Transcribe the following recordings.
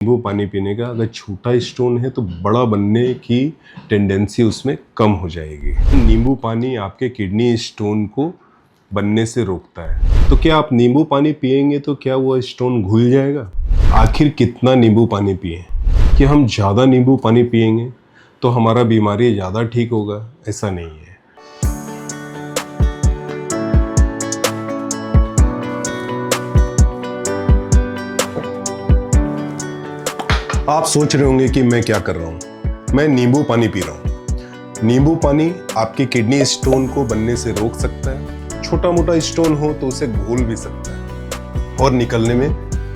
नींबू पानी पीने का अगर छोटा स्टोन है तो बड़ा बनने की टेंडेंसी उसमें कम हो जाएगी। नींबू पानी आपके किडनी स्टोन को बनने से रोकता है। तो क्या आप नींबू पानी पिएंगे तो क्या वो स्टोन घुल जाएगा? आखिर कितना नींबू पानी पिए? कि हम ज़्यादा नींबू पानी पिएंगे तो हमारा बीमारी ज़्यादा ठीक होगा, ऐसा नहीं है। आप सोच रहे होंगे कि मैं क्या कर रहा हूँ। मैं नींबू पानी पी रहा हूँ। नींबू पानी आपके किडनी स्टोन को बनने से रोक सकता है। छोटा मोटा स्टोन हो तो उसे घोल भी सकता है और निकलने में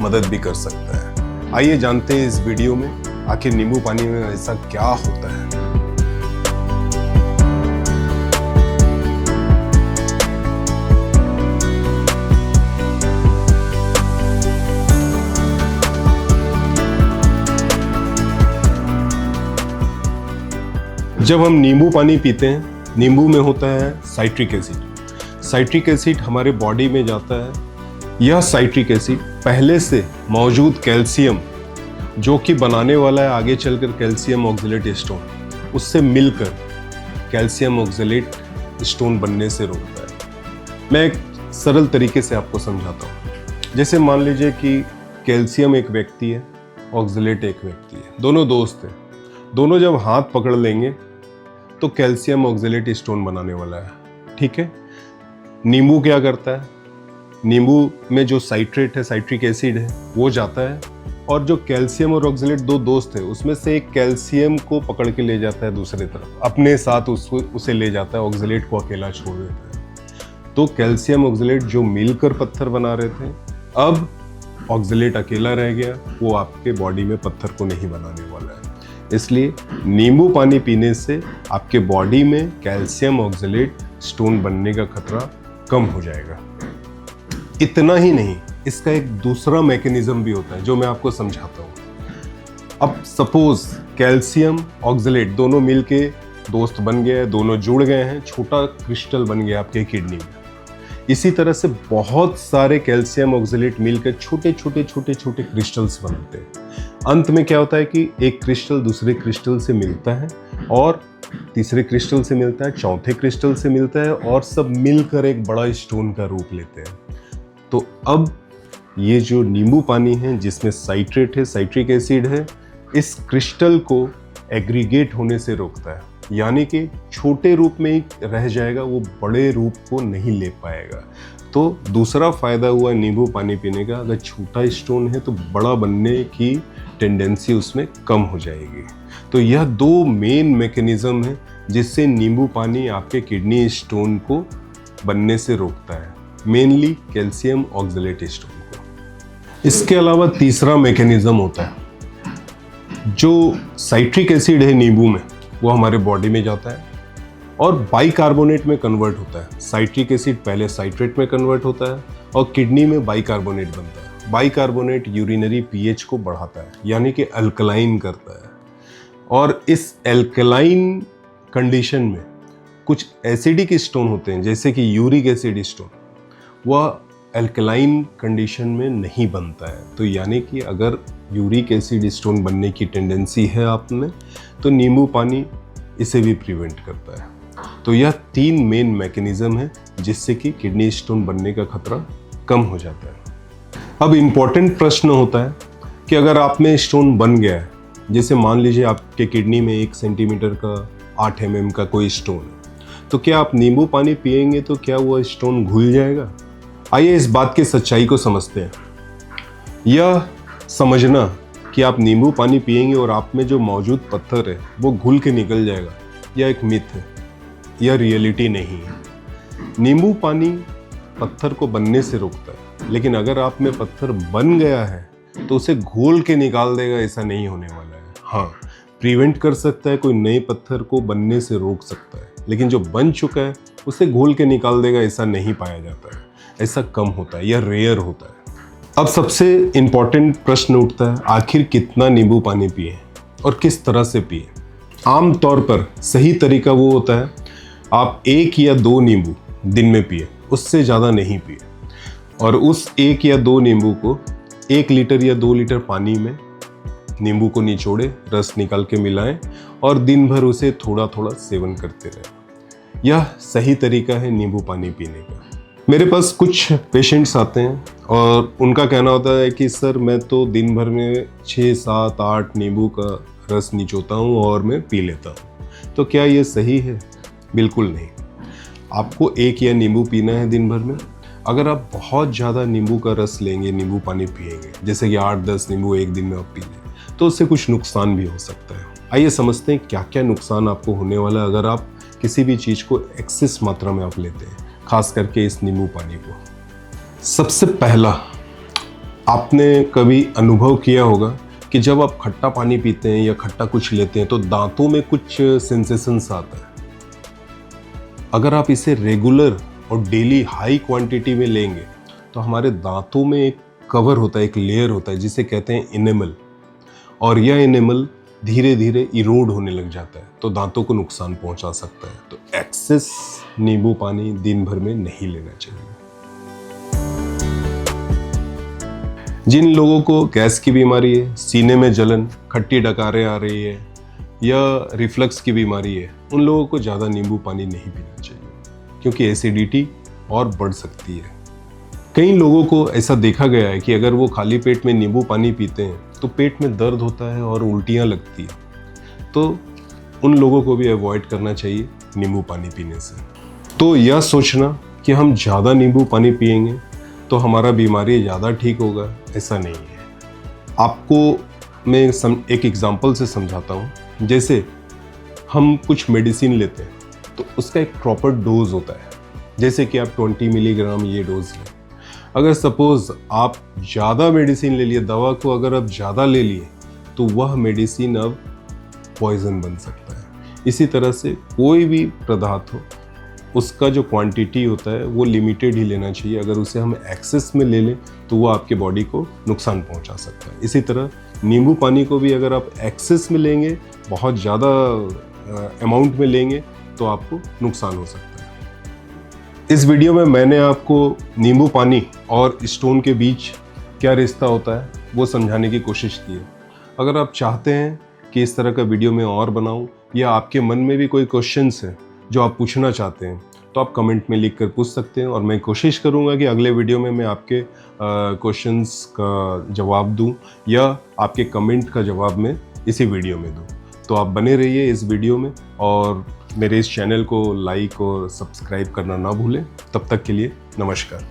मदद भी कर सकता है। आइए जानते हैं इस वीडियो में आखिर नींबू पानी में ऐसा क्या होता है। जब हम नींबू पानी पीते हैं, नींबू में होता है साइट्रिक एसिड। साइट्रिक एसिड हमारे बॉडी में जाता है। यह साइट्रिक एसिड पहले से मौजूद कैल्शियम, जो कि बनाने वाला है आगे चलकर कैल्शियम ऑक्सलेट स्टोन, उससे मिलकर कैल्शियम ऑक्सलेट स्टोन बनने से रोकता है। मैं एक सरल तरीके से आपको समझाता हूँ। जैसे मान लीजिए कि कैल्शियम एक व्यक्ति है, ऑक्सलेट एक व्यक्ति है, दोनों दोस्त हैं। दोनों जब हाथ पकड़ लेंगे तो कैल्शियम ऑक्सलेट स्टोन बनाने वाला है, ठीक है। नींबू क्या करता है? नींबू में जो साइट्रेट है, साइट्रिक एसिड है, वो जाता है और जो कैल्शियम और ऑक्सलेट दो दोस्त है, उसमें से एक कैल्शियम को पकड़ के ले जाता है दूसरी तरफ, अपने साथ उसे ले जाता है, ऑक्सलेट को अकेला छोड़ देता है। तो कैल्शियम ऑक्सलेट जो मिलकर पत्थर बना रहे थे, अब ऑक्सलेट अकेला रह गया, वो आपके बॉडी में पत्थर को नहीं बनाने वाला है। इसलिए नींबू पानी पीने से आपके बॉडी में कैल्शियम ऑक्सलेट स्टोन बनने का खतरा कम हो जाएगा। इतना ही नहीं, इसका एक दूसरा मैकेनिज्म भी होता है जो मैं आपको समझाता हूँ। अब सपोज कैल्शियम ऑक्सलेट दोनों मिलके दोस्त बन गए, दोनों जुड़ गए हैं, छोटा क्रिस्टल बन गया आपके किडनी में। इसी तरह से बहुत सारे कैल्शियम ऑक्सलेट मिलकर छोटे छोटे क्रिस्टल्स बनाते हैं। अंत में क्या होता है कि एक क्रिस्टल दूसरे क्रिस्टल से मिलता है और तीसरे क्रिस्टल से मिलता है, चौथे क्रिस्टल से मिलता है और सब मिलकर एक बड़ा स्टोन का रूप लेते हैं। तो अब ये जो नींबू पानी है जिसमें साइट्रेट है, साइट्रिक एसिड है, इस क्रिस्टल को एग्रीगेट होने से रोकता है, यानी कि छोटे रूप में ही रह जाएगा, वो बड़े रूप को नहीं ले पाएगा। तो दूसरा फायदा हुआ नींबू पानी पीने का, अगर छोटा स्टोन है तो बड़ा बनने की टेंडेंसी उसमें कम हो जाएगी। तो यह दो मेन मैकेनिज्म है जिससे नींबू पानी आपके किडनी स्टोन को बनने से रोकता है, मेनली कैल्शियम ऑक्सलेट स्टोन को। इसके अलावा तीसरा मैकेनिज्म होता है, जो साइट्रिक एसिड है नींबू में, वो हमारे बॉडी में जाता है और बाइकार्बोनेट में कन्वर्ट होता है। साइट्रिक एसिड पहले साइट्रेट में कन्वर्ट होता है और किडनी में बाइकार्बोनेट बनता है। बाइकार्बोनेट यूरिनरी पीएच को बढ़ाता है, यानी कि अल्कलाइन करता है। और इस अल्कलाइन कंडीशन में कुछ एसिडिक स्टोन होते हैं, जैसे कि यूरिक एसिड स्टोन, वह अल्कलाइन कंडीशन में नहीं बनता है। तो यानी कि अगर यूरिक एसिड स्टोन बनने की टेंडेंसी है आप में, तो नींबू पानी इसे भी प्रिवेंट करता है। तो यह तीन मेन मैकेनिज्म है जिससे कि किडनी स्टोन बनने का खतरा कम हो जाता है। अब इम्पॉर्टेंट प्रश्न होता है कि अगर आप में स्टोन बन गया है, जैसे मान लीजिए आपके किडनी में 1 सेंटीमीटर का 8 mm का कोई स्टोन है, तो क्या आप नींबू पानी पिएंगे तो क्या वो स्टोन घुल जाएगा? आइए इस बात की सच्चाई को समझते हैं। यह समझना कि आप नींबू पानी पिएंगे और आप में जो मौजूद पत्थर है वो घुल के निकल जाएगा, यह एक मिथ है, यह रियलिटी नहीं है। नींबू पानी पत्थर को बनने से रोकता है, लेकिन अगर आप में पत्थर बन गया है तो उसे घोल के निकाल देगा, ऐसा नहीं होने वाला है। हाँ, प्रिवेंट कर सकता है, कोई नए पत्थर को बनने से रोक सकता है, लेकिन जो बन चुका है उसे घोल के निकाल देगा, ऐसा नहीं पाया जाता है। ऐसा कम होता है, यह रेयर होता है। अब सबसे इम्पॉर्टेंट प्रश्न उठता है, आखिर कितना नींबू पानी पिए और किस तरह से पिए? आमतौर पर सही तरीका वो होता है, आप 1 या 2 नींबू दिन में पिए, उससे ज़्यादा नहीं पिए। और उस 1 या 2 नींबू को 1 लीटर या 2 लीटर पानी में नींबू को निचोड़े, रस निकाल के मिलाएं और दिन भर उसे थोड़ा थोड़ा सेवन करते रहें। यह सही तरीका है नींबू पानी पीने का। मेरे पास कुछ पेशेंट्स आते हैं और उनका कहना होता है कि सर मैं तो दिन भर में 6, 7, 8 नींबू का रस निचोता हूँ और मैं पी लेता हूँ। तो क्या ये सही है? बिल्कुल नहीं। आपको एक या नींबू पीना है दिन भर में। अगर आप बहुत ज़्यादा नींबू का रस लेंगे, नींबू पानी पिएंगे, जैसे कि 8-10 नींबू एक दिन में आप पी लें, तो उससे कुछ नुकसान भी हो सकता है। आइए समझते हैं क्या क्या नुकसान आपको होने वाला है अगर आप किसी भी चीज़ को एक्सेस मात्रा में आप लेते हैं, खास करके इस नींबू पानी को। सबसे पहला, आपने कभी अनुभव किया होगा कि जब आप खट्टा पानी पीते हैं या खट्टा कुछ लेते हैं तो दांतों में कुछ सेंसेशंस आता है। अगर आप इसे रेगुलर और डेली हाई क्वांटिटी में लेंगे तो हमारे दांतों में एक कवर होता है, एक लेयर होता है जिसे कहते हैं इनेमल, और यह इनेमल धीरे धीरे इरोड होने लग जाता है तो दांतों को नुकसान पहुंचा सकता है। तो एक्सेस नींबू पानी दिन भर में नहीं लेना चाहिए। जिन लोगों को गैस की बीमारी है, सीने में जलन, खट्टी डकारें आ रही है या रिफ्लक्स की बीमारी है, उन लोगों को ज़्यादा नींबू पानी नहीं पीना चाहिए क्योंकि एसिडिटी और बढ़ सकती है। कई लोगों को ऐसा देखा गया है कि अगर वो खाली पेट में नींबू पानी पीते हैं तो पेट में दर्द होता है और उल्टियाँ लगती है। तो उन लोगों को भी अवॉइड करना चाहिए नींबू पानी पीने से। तो यह सोचना कि हम ज़्यादा नींबू पानी पिएंगे तो हमारा बीमारी ज़्यादा ठीक होगा, ऐसा नहीं है। आपको मैं एक एग्जांपल से समझाता हूँ। जैसे हम कुछ मेडिसिन लेते हैं तो उसका एक प्रॉपर डोज होता है, जैसे कि आप 20 मिलीग्राम ये डोज लें। अगर सपोज आप ज़्यादा मेडिसिन ले लिए, दवा को अगर आप ज़्यादा ले लिए तो वह मेडिसिन अब पॉइजन बन सकता है। इसी तरह से कोई भी पदार्थ हो, उसका जो क्वांटिटी होता है वो लिमिटेड ही लेना चाहिए। अगर उसे हम एक्सेस में ले लें तो वो आपके बॉडी को नुकसान पहुंचा सकता है। इसी तरह नींबू पानी को भी अगर आप एक्सेस में लेंगे, बहुत ज़्यादा अमाउंट में लेंगे तो आपको नुकसान हो सकता है। इस वीडियो में मैंने आपको नींबू पानी और स्टोन के बीच क्या रिश्ता होता है वो समझाने की कोशिश की है। अगर आप चाहते हैं कि इस तरह का वीडियो मैं और बनाऊं या आपके मन में भी कोई क्वेश्चंस है जो आप पूछना चाहते हैं तो आप कमेंट में लिख कर पूछ सकते हैं और मैं कोशिश करूंगा कि अगले वीडियो में मैं आपके क्वेश्चंस का जवाब दूं या आपके कमेंट का जवाब मैं इसी वीडियो में दूं। तो आप बने रहिए इस वीडियो में और मेरे इस चैनल को लाइक और सब्सक्राइब करना ना भूलें। तब तक के लिए नमस्कार।